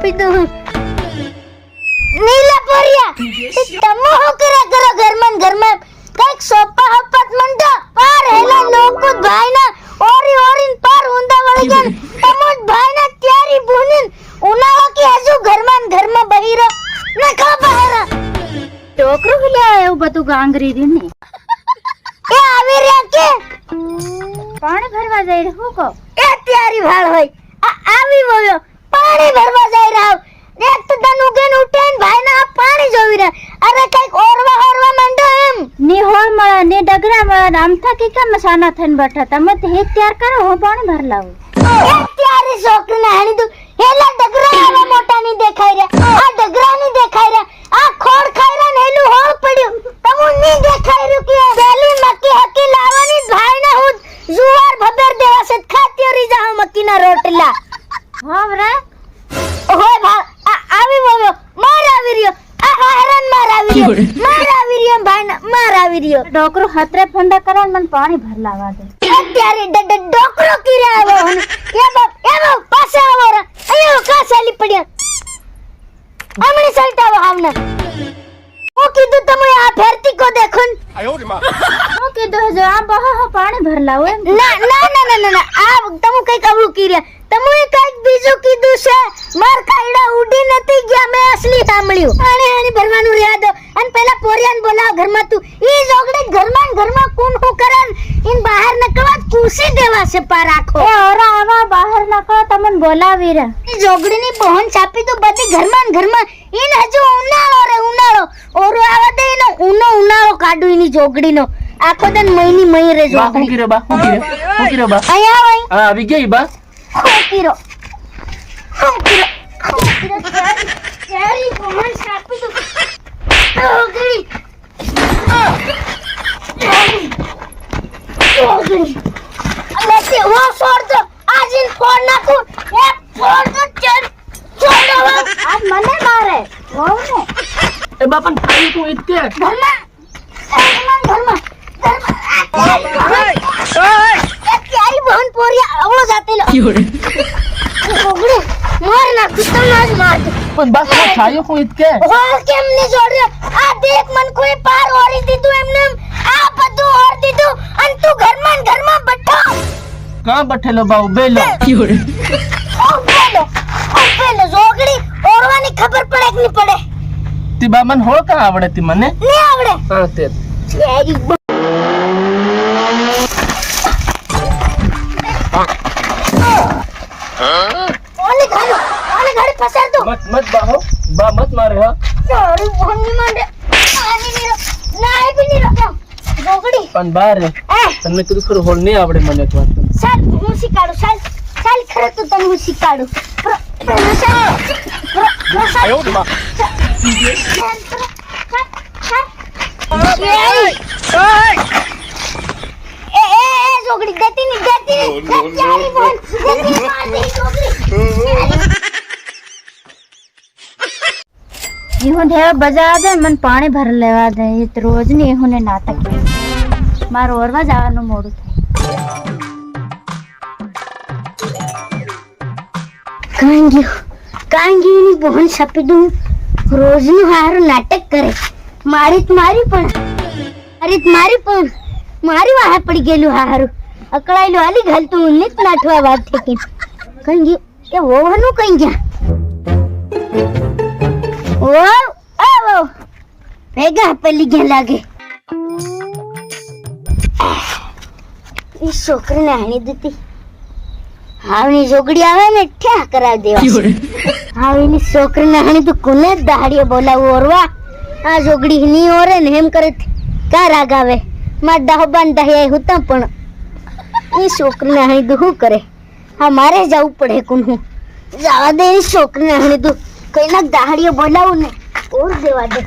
છાપી દઉં નીલા પોરિયા તમો હો કરો ઘરમાં કઈક સોપા હપત મંડો પાર હેલા લોકો ભાઈના ઓરી પાર ઊંડા વળી ગન તમો ભાઈના ત્યારી બુનિન ઉનાવા કે હજુ ઘરમાં બહીરો ન ખા બહાર ટોકરું ખલ્યા એવું બધું ગાંગરી રી ને એ આવી રહ્યા કે પાણી ભરવા જઈ રહ્યો કો એ ત્યારી ભાળ હોય આવી વયો પાણી ભરવા જઈ રહ્યો એક તો દન ઉગેન ઉઠેન ભાઈના પાણી જોવી રહ્યા અરે કઈક ઓરવા મંડો એમ ની હોળ મળે ની ડગરા મળે આમ થાકી કે મસાના થઈને બેઠા તમે તે તૈયાર કરો હું પાણી ભર લાવું એ ત્યારી છોકરીને હાણી તું હેલા ડગરા આવા મોટા ની દેખાઈ રહ્યા આ ડગરા ની દેખાઈ રહ્યા આ ખોડ ખાઈ રહ્યા ને હેલું હોળ પડ્યું તમુ ની દેખાઈ રહ્યું કે વેલી મક્કી હકી લાવવાની ભાઈના હું જુવાર ભબર દેવા છે ખાતી રી જા મક્કીના રોટલા હોવ રે ઓય ભા આવી બોલો માર આવી રહ્યો આ હેરાન માર આવી રહ્યો ભાઈના માર આવી રહ્યો ડોકરો હતરે ફંડા કરે મને પાણી ભર લાવવા દે અત્યારે ડોકરો કીરે આવ્યો એ બાપ પાસે આવો રે અયો કા સાલી પડ્યા આમણે સલટાવો આવના હું કીધું તમે આ ફેરતી કો દેખો હું કીધું જો આ બહા પાણી ભર લાવો એમ ના આ તમે કઈ કવળું કીર્યા તમે કઈક બીજું કીધું છે માર કાયડા ઉડી નથી ગયા મે અસલી સાંભળ્યું પાણી ભરવાનું રહ્યા દો અને પેલા પોરિયાન બોલાવ ઘરમાં તું ઈ જોગડે ઘરમાં કોણ હું કરન ઇન બહાર નકવા કુસી દેવા છે પા રાખો એ ઓરા આવા બહાર નકો તમને બોલાવી રે ઈ જોગડીની બહોન છાપી તો બધી ઘરમાં ઇન હજુ ઉનાળો ઓરો આવા દે એનો ઉનાળો કાઢું એની જોગડીનો આખો દન મહિની રે જોગડી હું કીરો બા આયા હોય આ આવી ગઈ બા કીરો ચારી બહોન છાપી તો જોગડી લેતી वो छोड़ दो आज इन फोड़ नाखू ये फोड़ दो छोड़ो आज मने मारे वो ने એ બાપન ખાઈ તું ઇતકે ઘરમાં ક્યારી બહન પોરિયા આવળો જાતે લો ઓગડે માર ના તું નાજ માર પણ બસ ખાયો હું ઇતકે ઓ કેમ ને જોડ્યો આ દેખ મન કોઈ પાર ઓરી દીધું એમને આ બધું ઓર દીધું અને તું ઘરમાં બેઠો કા બેઠેલો બા ઉભેલો ઓપેલો જોગડી ઓરવાની ખબર પડે કે નહીં પડે તી બા મન હોળ કા આવડે તી મને નહીં આવડે હા તે તેરી ઓને ઘાડે ફસાર દો મત બાહો બા મત મારે હા સોરી ભોની માંડે આની નીરો ના એ બી નીરો કેમ જોગડી પણ બાર રે તને કીધું ખરું હોળ નહીં આવડે મને એક વાત ચાલ હું શીખાડું ચાલ ખરે તો તને હું શીખાડું જોગડી દેતી નહીં ક્યારી બોલ દેતી મારી જોગડી હું ઢેર બજા દે મને પાણી ભર લેવા દે એ તો રોજ ની હું ને નાટક મારું ઓરવા જવાનું મોડું થાય કાંગીની બહન છપી દઉં રોજનું હારું નાટક કરે મારી મારી વાહે પડી ગયેલું હારું અકળાયેલું હાલી ઘાલતું નિત નાઠવા વાત થઈ કંગી કે વોવાનું કઈ ગયા ઓ ભેગા પેલી ગયા લાગે ઈ છોકરીને હાણી દીધી હાવની જોગડી આવે ને ઠ્યા કરાવી દેવા હાવની છોકરીને હાણી તો કોને દાડીએ બોલાવું ઓરવા આ જોગડી ની ઓરે ને એમ કરે કા રાગ આવે માર દાહબાન દાહી હુતા પણ ઈ છોકરીને હાણી તો શું કરે હા મારે જવું પડે કોણ હું જવા દે ઈ છોકરીને હાણી તો કઈ ના દાડીએ બોલાવું ને ઓર દેવા દે